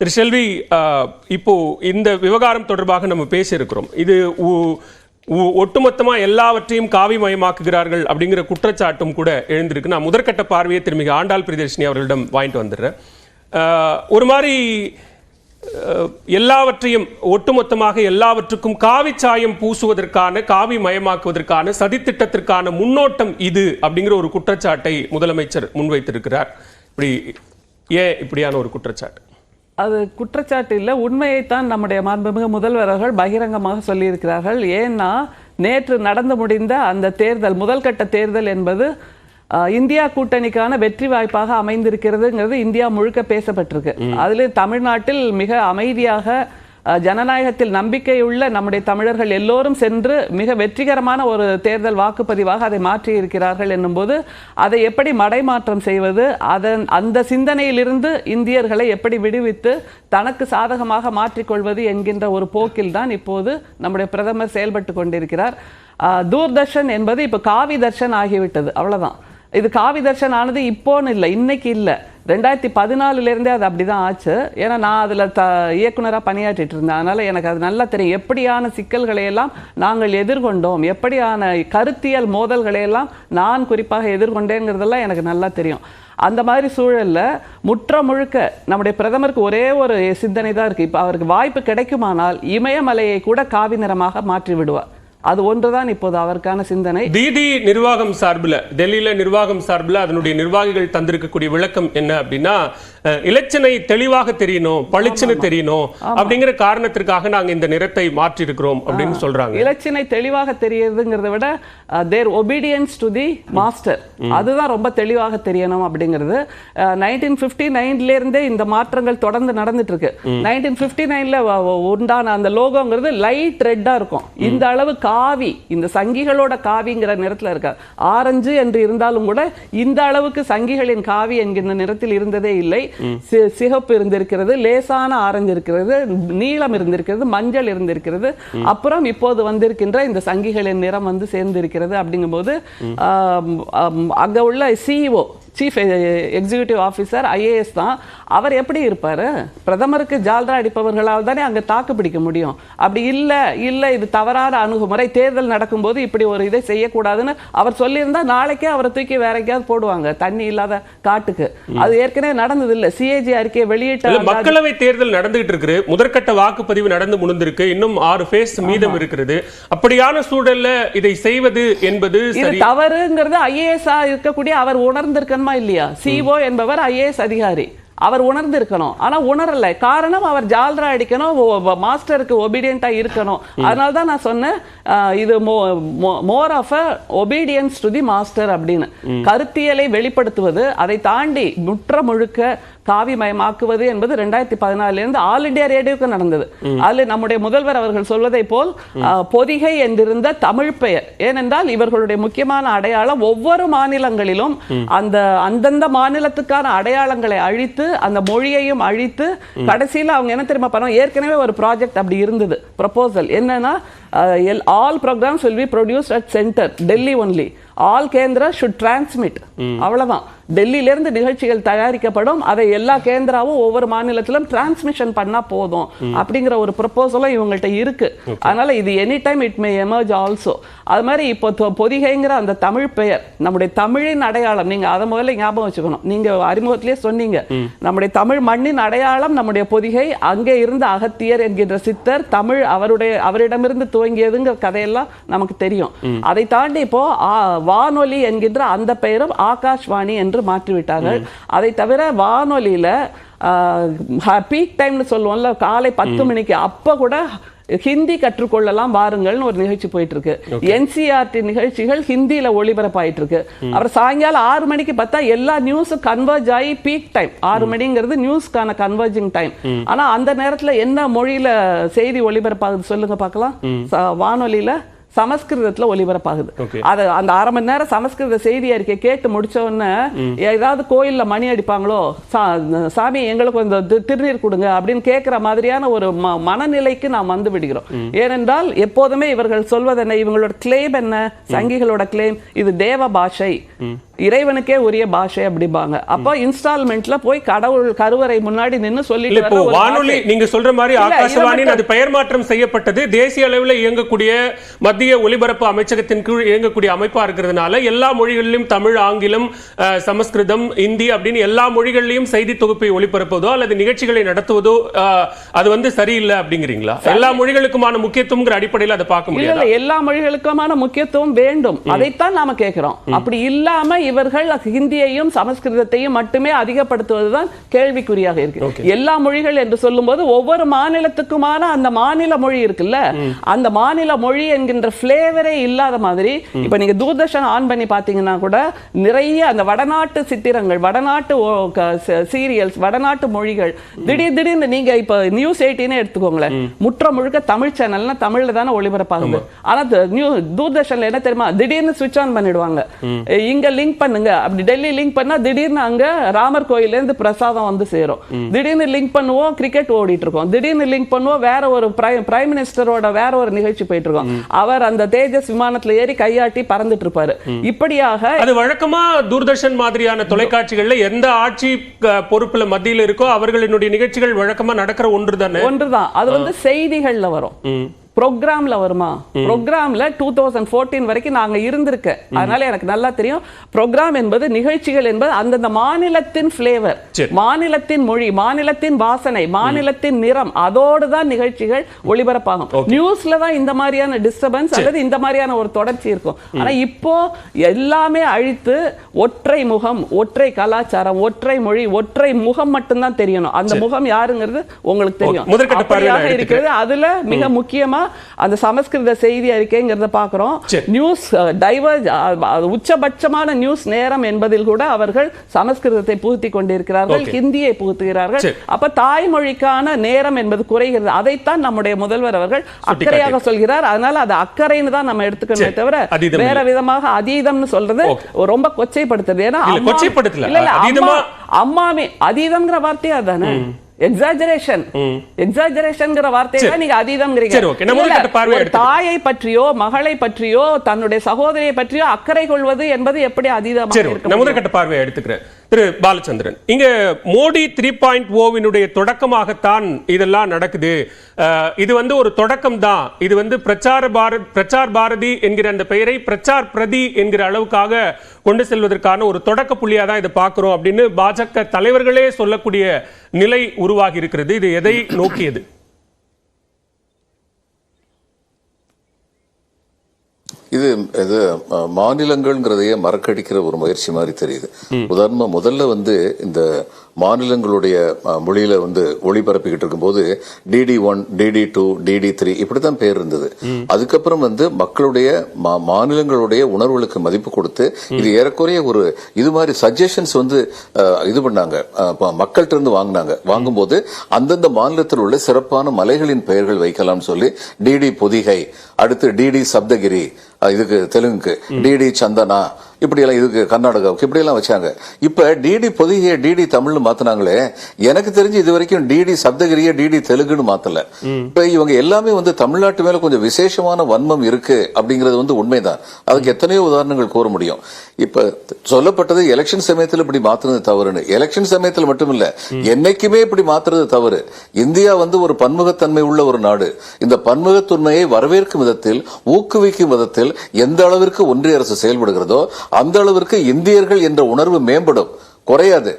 திரு செல்வி, இப்போ இந்த விவகாரம் தொடர்பாக நம்ம பேசியிருக்கிறோம். இது ஒட்டுமொத்தமா எல்லாவற்றையும் காவிமயமாக்குகிறார்கள் அப்படிங்கிற குற்றச்சாட்டும் கூட எழுந்திருக்கு. நான் முதற்கட்ட பார்வையை திருமிக ஆண்டாள் பிரியதர்ஷினி அவர்களிடம் வாங்கிட்டு வந்துடுறேன். ஒரு மாதிரி எல்லாவற்றையும் ஒட்டுமொத்தமாக எல்லாவற்றுக்கும் காவிச்சாயம் பூசுவதற்கான, காவி மயமாக்குவதற்கான சதித்திட்டத்திற்கான முன்னோட்டம் இது அப்படிங்கிற ஒரு குற்றச்சாட்டை முதலமைச்சர் முன்வைத்திருக்கிறார். ஏன் இப்படியான ஒரு குற்றச்சாட்டு? அது குற்றச்சாட்டு இல்லை, உண்மையைத்தான் நம்முடைய மாண்புமிகு முதல்வர்கள் பகிரங்கமாக சொல்லியிருக்கிறார்கள். ஏன்னா நேற்று நடந்து முடிந்த அந்த தேர்தல், முதல் கட்ட தேர்தல் என்பது இந்தியா கூட்டணிக்கான வெற்றி வாய்ப்பாக அமைந்திருக்கிறதுங்கிறது இந்தியா முழுக்க பேசப்பட்டிருக்கு. அதுல தமிழ்நாட்டில் மிக அமைதியாக ஜனநாயகத்தில் நம்பிக்கையுள்ள நம்முடைய தமிழர்கள் எல்லோரும் சென்று மிக வெற்றிகரமான ஒரு தேர்தல் வாக்குப்பதிவாக அதை மாற்றி இருக்கிறார்கள் என்னும்போது அதை எப்படி மடைமாற்றம் செய்வது, அந்த சிந்தனையிலிருந்து இந்தியர்களை எப்படி விடுவித்து தனக்கு சாதகமாக மாற்றிக்கொள்வது என்கின்ற ஒரு போக்கில் தான் இப்போது நம்முடைய பிரதமர் செயல்பட்டு கொண்டிருக்கிறார். தூர்தர்ஷன் என்பது இப்போ காவி தர்ஷன் ஆகிவிட்டது, அவ்வளவுதான். இது காவி தர்ஷன் ஆனது இப்போன்னு இல்லை, இன்னைக்கு இல்லை, 2014 அது அப்படிதான் ஆச்சு. ஏன்னா நான் அதில் இயக்குனராக பணியாற்றிட்டு இருந்தேன். அதனால எனக்கு அது நல்லா தெரியும், எப்படியான சிக்கல்களை எல்லாம் நாங்கள் எதிர்கொண்டோம், எப்படியான கருத்தியல் மோதல்களை எல்லாம் நான் குறிப்பாக எதிர்கொண்டேங்கிறதெல்லாம் எனக்கு நல்லா தெரியும். அந்த மாதிரி சூழல்ல முற்ற முழுக்க நம்முடைய பிரதமருக்கு ஒரே ஒரு சிந்தனை தான் இருக்கு. இப்போ அவருக்கு வாய்ப்பு கிடைக்குமானால் இமயமலையை கூட காவி நிறமாக மாற்றி விடுவார். அது ஒன்றுதான் இப்போது அவருக்கான சிந்தனை. டிடி நிர்வாகம் சார்பில், டெல்லியில நிர்வாகம் சார்பில் அதனுடைய நிர்வாகிகள் தந்திருக்கக்கூடிய விளக்கம் என்ன அப்படின்னா, எலெக்ஷனை தெளிவாக தெரியணும், பளிச்சுன்னு தெரியணும் அப்படிங்கிற காரணத்திற்காக நாங்க இந்த நிறத்தை மாற்றி இருக்கிறோம் அப்படின்னு சொல்றாங்க. எலெக்ஷனை தெளிவாக தெரியறதுங்கிறத விட தேர் ஒபீடியன்ஸ் டு தி மாஸ்டர், அதுதான் ரொம்ப தெளிவாக தெரியணும் அப்படிங்கிறது. 1959 இருந்தே இந்த மாற்றங்கள் தொடர்ந்து நடந்துட்டு இருக்கு. 1959 உண்டான அந்த லோகோங்கிறது லைட் ரெட்டா இருக்கும். இந்த அளவு காவி, இந்த சங்கிகளோட காவிங்கிற நிறத்துல இருக்க, ஆரஞ்சு என்று இருந்தாலும் கூட இந்த அளவுக்கு சங்கிகளின் காவி என்கிற நிறத்தில் இருந்ததே இல்லை. சிகப்பு இருந்திருக்கிறது, லேசான ஆரஞ்சு இருக்கிறது, நீலம் இருந்திருக்கிறது, மஞ்சள் இருந்திருக்கிறது, அப்புறம் இப்போது வந்திருக்கின்ற இந்த சங்கிகளின் நிறம் வந்து சேர்ந்திருக்கிறது. அப்படிங்கும்போது அங்க உள்ள CEO, chief executive officer, IAS தான். அவர் எப்படி இருப்பாரு? பிரதமருக்கு ஜால்ரா அடிப்பவர்களால் தானே அங்கே தாக்கு பிடிக்க முடியும். அப்படி இல்லை இது தவறான அணுகுமுறை, தேர்தல் நடக்கும்போது இப்படி ஒரு இதை செய்யக்கூடாதுன்னு அவர் சொல்லியிருந்தா நாளைக்கே அவரை தூக்கி வேற எங்கேயாவது போடுவாங்க, தண்ணி இல்லாத காட்டுக்கு. அது ஏற்கனவே நடந்தது இல்லை. CAG அறிக்கையை வெளியிட்ட மக்களவை தேர்தல் நடந்துகிட்டு இருக்கு, முதற்கட்ட வாக்குப்பதிவு நடந்து முடிந்திருக்கு, இன்னும் 6 ஃபேஸ் மீதம் இருக்கிறது. அப்படியான சூழல்ல இதை செய்வது என்பது தவறுங்கிறது IAS இருக்கக்கூடிய அவர் உணர்ந்திருக்க இல்லையா? CO என்பவர் IAS அதிகாரி, அவர் உணர்ந்திருக்கணும். ஆனா உணரல. காரணம், அவர் ஜால்ரா அடிக்கணும், மாஸ்டருக்கு ஒபீடியண்டா இருக்கணும். அதனால தான் நான் சொன்னேன், இது more of a obedience to the master அப்படின்னு. கருத்தியலை வெளிப்படுத்துவது, அதை தாண்டி முற்ற முழுக்க காவிமயமாக்குவது என்பது 2014 ஆல் இண்டியா ரேடியோக்கு நடந்தது. அதுல நம்முடைய முதல்வர் அவர்கள் சொல்வதை போல் பொதிகை என்றிருந்த தமிழ் பெயர், ஏனென்றால் இவர்களுடைய முக்கியமான அடையாளம் ஒவ்வொரு மாநிலங்களிலும் அந்தந்த மாநிலத்துக்கான அடையாளங்களை அழித்து, அந்த மொழியையும் அழித்து, கடைசியில் அவங்க என்ன தெரியுமா பண்ணுவாங்க, ஏற்கனவே ஒரு ப்ராஜெக்ட் அப்படி இருந்தது, ப்ரொபோசல் என்னன்னா, all programs will be produced at center, Delhi only. All Kendra should transmit. அவ்வளவுதான். டெல்லியிலிருந்து நிகழ்ச்சிகள் தயாரிக்கப்படும், அதை எல்லா கேந்திராவும் ஒவ்வொரு மாநிலத்திலும் டிரான்ஸ்மிஷன் பண்ணா போதும் அப்படிங்கிற ஒரு ப்ரொபோசலும் இவங்கள்ட்ட இருக்கு. அதனால இது any time it may emerge also. அது மாதிரி இப்போ பொதிகைங்கிற அந்த தமிழ் பெயர், நம்முடைய தமிழின் அடையாளம், நீங்க அதை முதல்ல ஞாபகம் வச்சுக்கணும். நீங்க அறிமுகத்திலேயே சொன்னீங்க, நம்முடைய தமிழ் மண்ணின் அடையாளம் நம்முடைய பொதிகை. அங்கே இருந்த அகத்தியர் என்கின்ற சித்தர் தமிழ் அவரிடமிருந்து துவங்கியதுங்கிற கதையெல்லாம் நமக்கு தெரியும். அதை தாண்டி இப்போ வானொலி என்கின்ற அந்த பெயரும் ஆகாஷ்வாணி என்று மாற்றிவிட்டார்கள். அதை தவிர வானொலியில பீக் டைம்னு சொல்லுவோம்ல, காலை 10 மணிக்கு, அப்ப கூட ஹிந்தி கற்றுக்கொள்ளலாம் வாருங்கள்னு ஒரு நிகழ்ச்சி போயிட்டு இருக்கு. NCERT நிகழ்ச்சிகள் ஹிந்தியில ஒளிபரப்பாயிட்டு இருக்கு. அப்புறம் சாயங்காலம் 6 மணிக்கு பார்த்தா எல்லா நியூஸும் கன்வர்ஜ் ஆகி பீக் டைம் 6 மணிங்கிறது நியூஸ்க்கான கன்வர்ஜிங் டைம். ஆனா அந்த நேரத்துல என்ன மொழியில செய்தி ஒளிபரப்பாகுது சொல்லுங்க பார்க்கலாம்? வானொலியில சமஸ்கிருதத்துல ஒலிபரப்பாகுது. அது அந்த 1/2 மணி நேரம் சமஸ்கிருத செய்தி அறிக்கை கேட்டு முடிச்ச உடனே ஏதாவது கோயில்ல மணி அடிப்பாங்களோ, சாமி எங்களுக்கு இந்த திருநீர் கொடுங்க அப்படின்னு கேட்கிற மாதிரியான ஒரு மனநிலைக்கு நாம் வந்து விடுகிறோம். ஏனென்றால் எப்போதுமே இவர்கள் சொல்வது என்ன, இவங்களோட கிளைம் என்ன, சங்கிகளோட கிளைம், இது தேவ பாஷை, இறைவனுக்கே உரிய பாஷை அப்படிம்பாங்க. அப்போ இன்ஸ்டால்மெண்ட்ல போய் கடவுள் கருவறை முன்னாடி நின்னு சொல்லிட்டு இப்போ வானொலி நீங்க சொல்ற மாதிரி ஆகாசவாணி அது பெயர் மாற்றம் செய்யப்பட்டது தேசிய அளவில் இயங்கக்கூடிய மத்திய ஒலிபரப்பு அமைச்சகத்தின் கீழ் இயங்கக்கூடிய அமைப்பா இருக்கிறதுனால எல்லா மொழிகளிலும் தமிழ், ஆங்கிலம், சமஸ்கிருதம், இந்தி அப்படின்னு எல்லா மொழிகளிலும் செய்தி தொகுப்பை ஒளிபரப்புவதோ அல்லது நிகழ்ச்சிகளை நடத்துவதோ அது வந்து சரியில்லை அப்படிங்கிறீங்களா? எல்லா மொழிகளுக்குமான முக்கியத்துவங்கிற அடிப்படையில் அதை பார்க்க முடியாது. எல்லா மொழிகளுக்குமான முக்கியத்துவம் வேண்டும், அதைத்தான் நாம கேட்கிறோம். அப்படி இல்லாம இவர்கள் ஹிந்தியையும் சமஸ்கிருதத்தையும் மட்டுமே அதிகப்படுத்துவதுதான் கேள்விக்குறியாக இருக்கு. எல்லா மொழிகள் என்று சொல்லும்போது ஒவ்வொரு மாநிலத்துக்குமான அந்த மாநில மொழி இருக்குல்ல, அந்த மாநில மொழி என்கின்ற பிளேவரே இல்லாத மாதிரி இப்ப நீங்க தூர்தர்ஷன் ஆன் பண்ணி பாத்தீங்கன்னா கூட நிறைய அந்த வடநாட்டு சித்திரங்கள், வடநாட்டு சீரியல்ஸ், வடநாட்டு மொழிகள் திடீர்னு நீங்க இப்ப நியூஸ் 18 எடுத்துக்கோங்களேன், முற்ற முழுக்க தமிழ் சேனல்னா தமிழ்ல தானே ஒளிபரப்பாகுது. ஆனா தூர்தர்ஷன்ல என்ன தெரியுமா, திடீர்னு சுவிட்ச் ஆன் பண்ணிடுவாங்க, இங்க லிங்க் பண்ணுங்க, அப்படி டெல்லி லிங்க் பண்ணா திடீர்னு அங்க ராமர் கோயில இருந்து பிரசாதம் வந்து சேரும். திடீர்னு லிங்க் பண்ணுவோம், கிரிக்கெட் ஓடிட்டு இருக்கோம். திடீர்னு லிங்க் பண்ணுவோம், வேற ஒரு பிரைம் மினிஸ்டரோட வேற ஒரு நிகழ்ச்சி போயிட்டு இருக்கோம். அவர் அந்த தேஜஸ் விமானத்துல ஏறி கையாட்டி பறந்துட்டு இருப்பாரு. இப்படியாக அது வழக்கமா தூர்தர்ஷன் மாதிரியான தொலைக்காட்சிகள்ல எந்த ஆட்சி பொறுப்புல மத்தியில் இருக்கோ அவர்களுடைய நிகழ்ச்சிகள் வழக்கமா நடக்கிற ஒன்றுதான். அது வந்து செய்திகள்ல வரும், ப்ரோக்ராம்ல வருமா? ப்ரோக்ராம்ல 2014 வரைக்கும் நாங்க இருந்திருக்கேன், அதனால எனக்கு நல்லா தெரியும். ப்ரோக்ராம் என்பது, நிகழ்ச்சிகள் என்பது அந்தந்த மாநிலத்தின் பிளேவர், மாநிலத்தின் மொழி, மாநிலத்தின் வாசனை, மாநிலத்தின் நிறம், அதோடு தான் நிகழ்ச்சிகள் ஒளிபரப்பாகும். நியூஸ்ல தான் இந்த மாதிரியான டிஸ்டர்பன்ஸ் அல்லது இந்த மாதிரியான ஒரு தொடர்ச்சி இருக்கும். ஆனா இப்போ எல்லாமே அழித்து ஒற்றை முகம், ஒற்றை கலாச்சாரம், ஒற்றை மொழி, ஒற்றை முகம் மட்டும்தான் தெரியணும். அந்த முகம் யாருங்கிறது உங்களுக்கு தெரியும். இருக்கிறது அதுல மிக முக்கியமா அந்த சமஸ்கிருத செய்தி அறிக்கைங்கிறத பார்க்கிறோம். நியூஸ் டைவர்ஜ், உச்சபட்சமான நியூஸ் நேரம் என்பதில் கூட அவர்கள் சமஸ்கிருதத்தை புகுத்தி கொண்டிருக்கிறார்கள், ஹிந்தியை புகுத்துகிறார்கள். அப்ப தாய்மொழிக்கான நேரம் என்பது குறைகிறது. அதைத்தான் நம்முடைய முதல்வர் அவர்கள் அக்கறையாக சொல்கிறார். அதனால அது அக்கறைன்னு தான் நம்ம எடுத்துக்கணுமே தவிர வேற விதமாக அதீதம்னு சொல்றது ரொம்ப கொச்சைப்படுத்துறது. ஏன்னா அம்மாமே அதீதம்ங்கிற வார்த்தையா தானே, எக்ஸாஜரேஷன்ங்கிற வார்த்தையை நீங்க அதீதம்ங்கிறீங்க. தாயை பற்றியோ மகளை பற்றியோ தன்னுடைய சகோதரியை பற்றியோ அக்கறை கொள்வது என்பது எப்படி அதீதமாக இருக்கு? முதற்கட்ட பார்வையை எடுத்துக்கிறேன். திரு பாலச்சந்திரன், இங்க மோடி 3.0 தொடக்கமாகத்தான் இதெல்லாம் நடக்குது. இது வந்து ஒரு தொடக்கம் தான். இது வந்து பிரச்சார் பாரதி என்கிற அந்த பெயரை பிரச்சார் பிரதி என்கிற அளவுக்காக கொண்டு செல்வதற்கான ஒரு தொடக்க புள்ளியா தான் இதை பார்க்கிறோம் அப்படின்னு பாஜக தலைவர்களே சொல்லக்கூடிய நிலை உருவாகி இருக்கிறது. இது எதை நோக்கியது? இது மாநிலங்கள்ங்கிறதையே மறக்கடிக்கிற ஒரு முயற்சி மாதிரி தெரியுது. உதாரணமா முதல்ல வந்து இந்த மாநிலங்களுடைய மொழியில வந்து ஒளிபரப்பிக்கிட்டு இருக்கும்போது DD1, DD2, DD3 இப்படித்தான் பேர் இருந்தது. அதுக்கப்புறம் வந்து மக்களுடைய மாநிலங்களுடைய உணர்வுகளுக்கு மதிப்பு கொடுத்து இது ஏறக்குறைய ஒரு இது மாதிரி சஜஷன்ஸ் வந்து இது பண்ணாங்க, மக்கள்கிட்ட இருந்து வாங்கும்போது அந்தந்த மாநிலத்தில் உள்ள சிறப்பான மலைகளின் பெயர்கள் வைக்கலாம்னு சொல்லி DD பொதிகை, அடுத்து DD சப்தகிரி, இதுக்கு தெலுங்குக்கு DD சந்தனா, இப்படி எல்லாம் இதுக்கு கர்நாடகாவுக்கு இப்படி எல்லாம் வச்சாங்க. இப்ப DD பொதிகையை DD தமிழ்னு மாத்தினாங்களே, எனக்கு தெரிஞ்சு இது வரைக்கும் DD சப்தகிரிய DD தெலுங்குன்னு மாத்தல. இப்ப இவங்க எல்லாமே வந்து தமிழ்நாட்டு மேல கொஞ்சம் விசேஷமான வன்மம் இருக்கு அப்படிங்கிறது வந்து உண்மைதான். அதுக்கு எத்தனையோ உதாரணங்கள் கூற முடியும். இப்ப சொல்லப்பட்டது எலெக்ஷன் சமயத்தில் இப்படி மாத்துறது தவறுன்னு. எலெக்ஷன் சமயத்தில் மட்டும் இல்ல, என்னைக்குமே இப்படி மாத்துறது தவறு. இந்தியா வந்து ஒரு பன்முகத்தன்மை உள்ள ஒரு நாடு. இந்த பன்முகத்தன்மையை வரவேற்கும் விதத்தில், ஊக்குவிக்கும் விதத்தில் எந்த அளவிற்கு ஒன்றிய அரசு செயல்படுகிறதோ அந்த அளவிற்கு இந்தியர்கள் என்ற உணர்வு மேம்படும், குறையாது.